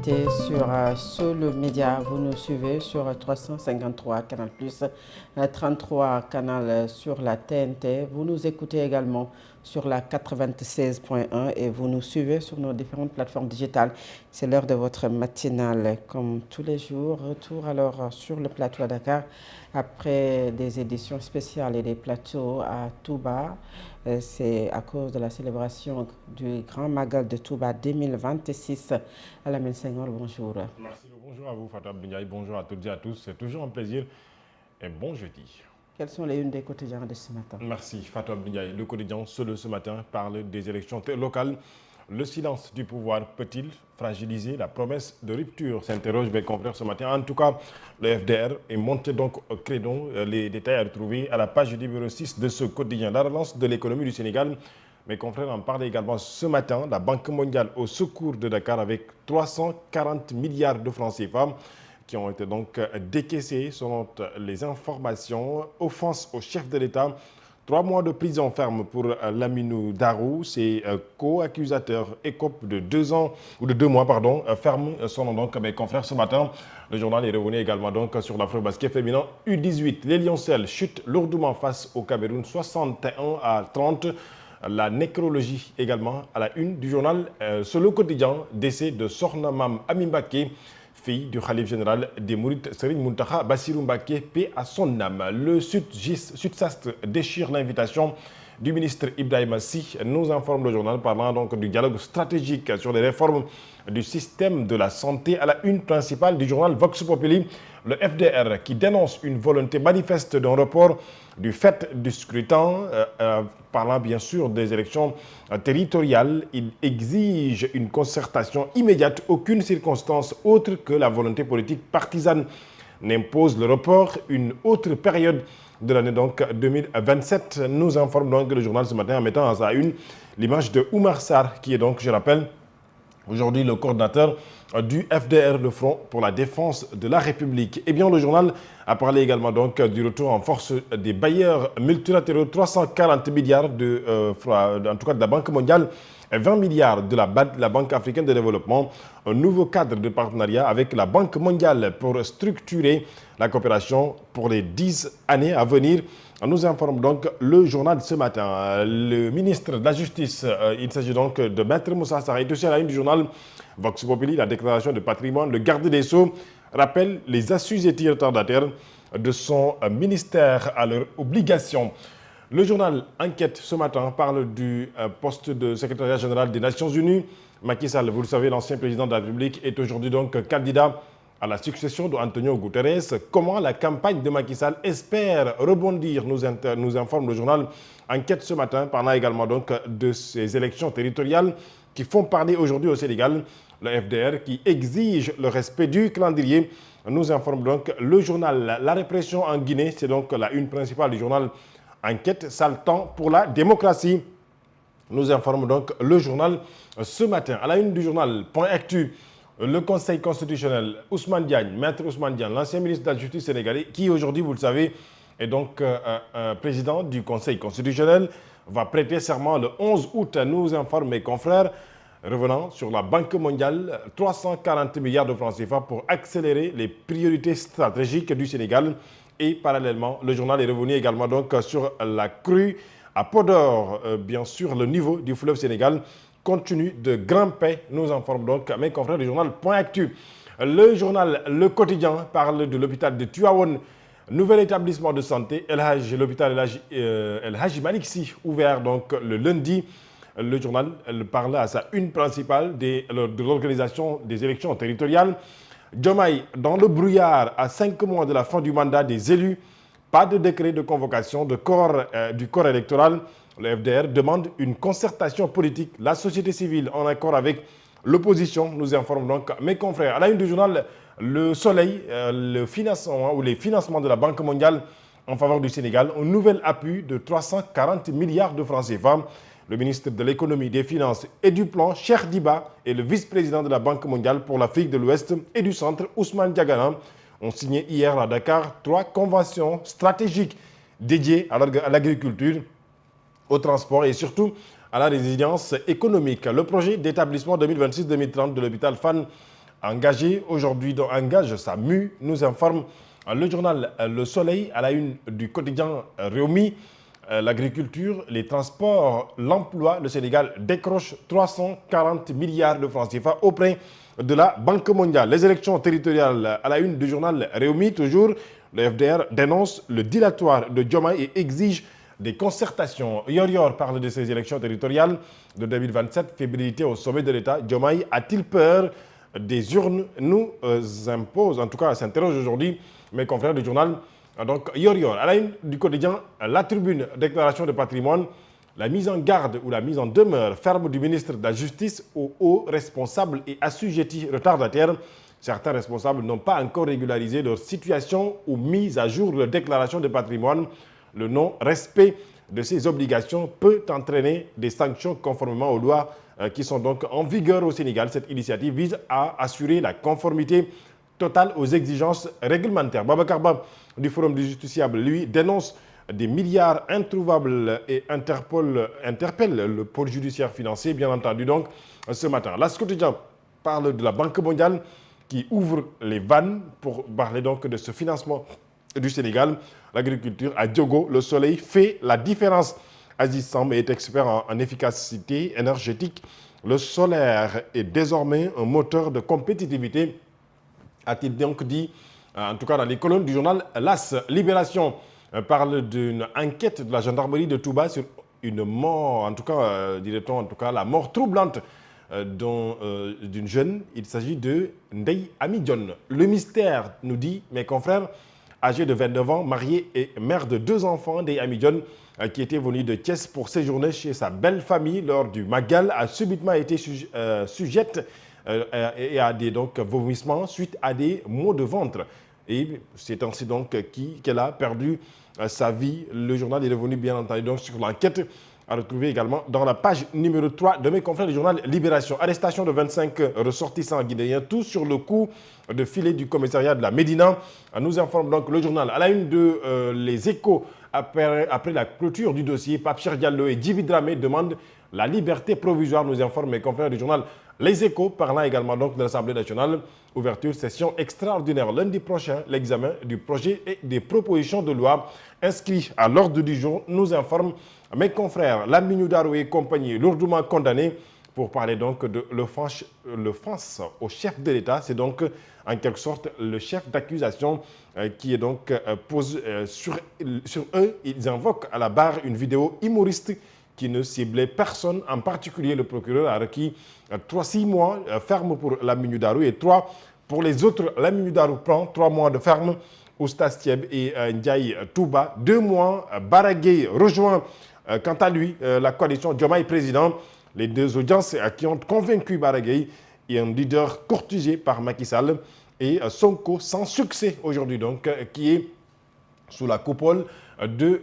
l'actualité sur Solo Média. Vous nous suivez sur 353 Canal+, 33 Canal sur la TNT. Vous nous écoutez également sur la 96.1 et vous nous suivez sur nos différentes plateformes digitales. C'est l'heure de votre matinale. Comme tous les jours, retour alors sur le plateau à Dakar après des éditions spéciales et des plateaux à Touba. C'est à cause de la célébration du Grand Magal de Touba 2026. Alamine Senghor, bonjour. Merci, bonjour à vous Fatou Abdoulaye, bonjour à toutes et à tous. C'est toujours un plaisir et bon jeudi. Quelles sont les unes des quotidiens de ce matin? Merci Fatou Abdoulaye. Le quotidien Solo ce matin parle des élections locales. Le silence du pouvoir peut-il fragiliser la promesse de rupture? S'interroge mes confrères ce matin. En tout cas, le FDR est monté donc au créneau. Les détails à retrouver à la page numéro 6 de ce quotidien. La relance de l'économie du Sénégal. Mes confrères en parlaient également ce matin. La Banque mondiale au secours de Dakar avec 340 milliards de francs CFA qui ont été donc décaissés selon les informations. Offense au chef de l'État. 3 mois de prison ferme pour Laminou Darou. Ses co-accusateurs écopent de 2 ans, ou de 2 mois, pardon, ferme selon donc mes confrères ce matin. Le journal est revenu également donc sur l'Afro-Basket féminin U18. Les Lioncelles chutent lourdement face au Cameroun 61-30. La nécrologie également à la une du journal Solo Quotidien. Décès de Sokhna Mam Ami Mbacké, fille du khalife général des Mourides Serigne Mountakha Bassirou Mbacké, paix à son âme. Le Sud-Sastre déchire l'invitation du ministre Ibrahima Sy, nous informe le journal parlant donc du dialogue stratégique sur les réformes du système de la santé à la une principale du journal Vox Populi. Le FDR qui dénonce une volonté manifeste d'un report du fait du scrutin, parlant bien sûr des élections territoriales. Il exige une concertation immédiate. Aucune circonstance autre que la volonté politique partisane n'impose le report. Une autre période de l'année donc 2027, nous informe donc le journal ce matin en mettant à sa une l'image de Oumar Sarr qui est donc, je rappelle, aujourd'hui le coordinateur du FDR, le Front pour la défense de la République. Eh bien, le journal a parlé également donc du retour en force des bailleurs multilatéraux, 340 milliards en tout cas de la Banque mondiale, 20 milliards de la Banque africaine de développement, un nouveau cadre de partenariat avec la Banque mondiale pour structurer la coopération pour les 10 années à venir. Nous informe donc le journal ce matin. Le ministre de la Justice, il s'agit donc de Maître Moussa Sarr, est aussi à la une du journal Vox Populi, la déclaration de patrimoine. Le garde des Sceaux rappelle les assujettis retardataires de son ministère à leurs obligations. Le journal Enquête ce matin parle du poste de secrétaire général des Nations Unies. Macky Sall, vous le savez, l'ancien président de la République, est aujourd'hui donc candidat à la succession d'Antonio Guterres. Comment la campagne de Macky Sall espère rebondir, nous informe le journal Enquête ce matin, parlant également donc de ces élections territoriales qui font parler aujourd'hui au Sénégal. Le FDR qui exige le respect du calendrier, nous informe donc le journal. La répression en Guinée, c'est donc la une principale du journal Enquête, sale temps pour la démocratie. Nous informe donc le journal ce matin. À la une du journal Point Actu, le Conseil constitutionnel, Ousmane Diagne, Maître Ousmane Diagne, l'ancien ministre de la Justice sénégalais, qui aujourd'hui, vous le savez, est donc président du Conseil constitutionnel, va prêter serment le 11 août, nous informe mes confrères. Revenant sur la Banque mondiale, 340 milliards de francs CFA pour accélérer les priorités stratégiques du Sénégal. Et parallèlement, le journal est revenu également donc sur la crue à Podor. Bien sûr, le niveau du fleuve Sénégal continue de grimper, nous informe donc mes confrères du journal Point Actu. Le journal Le Quotidien parle de l'hôpital de Tivaouane, nouvel établissement de santé, l'hôpital El Hadji Malick Sy, ouvert donc le lundi. Le journal parle à sa une principale de l'organisation des élections territoriales. Diomaye dans le brouillard à 5 mois de la fin du mandat des élus. Pas de décret de convocation du corps électoral. Le FDR demande une concertation politique. La société civile en accord avec l'opposition, nous informe donc mes confrères. À la une du journal Le Soleil, le financement ou les financements de la Banque mondiale en faveur du Sénégal. Un nouvel appui de 340 milliards de francs CFA. Le ministre de l'économie, des finances et du plan, Cheikh Diba, et le vice-président de la Banque mondiale pour l'Afrique de l'Ouest et du Centre, Ousmane Diagana, ont signé hier à Dakar 3 conventions stratégiques dédiées à l'agriculture, au transport et surtout à la résilience économique. Le projet d'établissement 2026-2030 de l'hôpital Fann engagé. Aujourd'hui, dont engage sa mue, nous informe le journal Le Soleil à la une du quotidien Rewmi. L'agriculture, les transports, l'emploi, le Sénégal décroche 340 milliards de francs CFA auprès de la Banque mondiale. Les élections territoriales à la une du journal Rewmi, toujours, le FDR dénonce le dilatoire de Diomaye et exige des concertations. Yor parle de ces élections territoriales de 2027, fébrilité au sommet de l'État. Diomaye a-t-il peur des urnes? Nous impose, en tout cas s'interroge aujourd'hui mes confrères du journal donc Yor. À la une du quotidien La Tribune, déclaration de patrimoine, la mise en garde ou la mise en demeure ferme du ministre de la Justice aux hauts responsables et assujettis retardataires. Certains responsables n'ont pas encore régularisé leur situation ou mis à jour leur déclaration de patrimoine. Le non-respect de ces obligations peut entraîner des sanctions conformément aux lois qui sont donc en vigueur au Sénégal. Cette initiative vise à assurer la conformité totale aux exigences réglementaires. Babacar Ba du Forum du Justiciable, lui, dénonce des milliards introuvables et interpelle le pôle judiciaire financier, bien entendu, donc, ce matin. L'As Quotidien parle de la Banque mondiale qui ouvre les vannes pour parler donc de ce financement du Sénégal. L'agriculture à Diogo, le soleil fait la différence. Aziz Samb est expert en efficacité énergétique. Le solaire est désormais un moteur de compétitivité, a-t-il donc dit, en tout cas dans les colonnes du journal L'As. Libération parle d'une enquête de la gendarmerie de Touba sur une mort, en tout cas, dirait-on, en tout cas, la mort troublante d'une jeune. Il s'agit de Ndeye Amy Dione. Le mystère, nous dit mes confrères, âgée de 29 ans, mariée et mère de 2 enfants, Ndeye Amy Dione, qui était venue de Thiès pour séjourner chez sa belle famille lors du Magal, a subitement été sujette et à des vomissements suite à des maux de ventre. Et c'est ainsi donc qu'elle a perdu sa vie. Le journal est revenu bien entendu donc sur l'enquête à retrouver également dans la page numéro 3 de mes confrères du journal Libération. Arrestation de 25 ressortissants guinéens, tous sur le coup de filet du commissariat de la Médina. Nous informe donc le journal. À la une de Les Échos, après la clôture du dossier, Pape Cheikh Diallo et Djiby Dramé demandent la liberté provisoire, nous informe mes confrères du journal Les Échos, parlant également donc de l'Assemblée nationale. Ouverture, session extraordinaire lundi prochain, l'examen du projet et des propositions de loi inscrits à l'ordre du jour, nous informe mes confrères. Lamine Oudarou et compagnie, lourdement condamnés pour parler donc de l'offense au chef de l'État. C'est donc en quelque sorte le chef d'accusation qui est donc posé sur eux. Ils invoquent à la barre une vidéo humoriste qui ne ciblait personne, en particulier le procureur a requis 6 mois ferme pour Lamine Oudarou et 3 pour les autres. Lamine Oudarou prend 3 mois de ferme, Oustas Thieb et Ndiaye Touba 2 mois. Baragay rejoint quant à lui la coalition Diomaye Président. Les 2 audiences qui ont convaincu Baragay et un leader courtisé par Macky Sall et Sonko sans succès aujourd'hui donc qui est sous la coupole de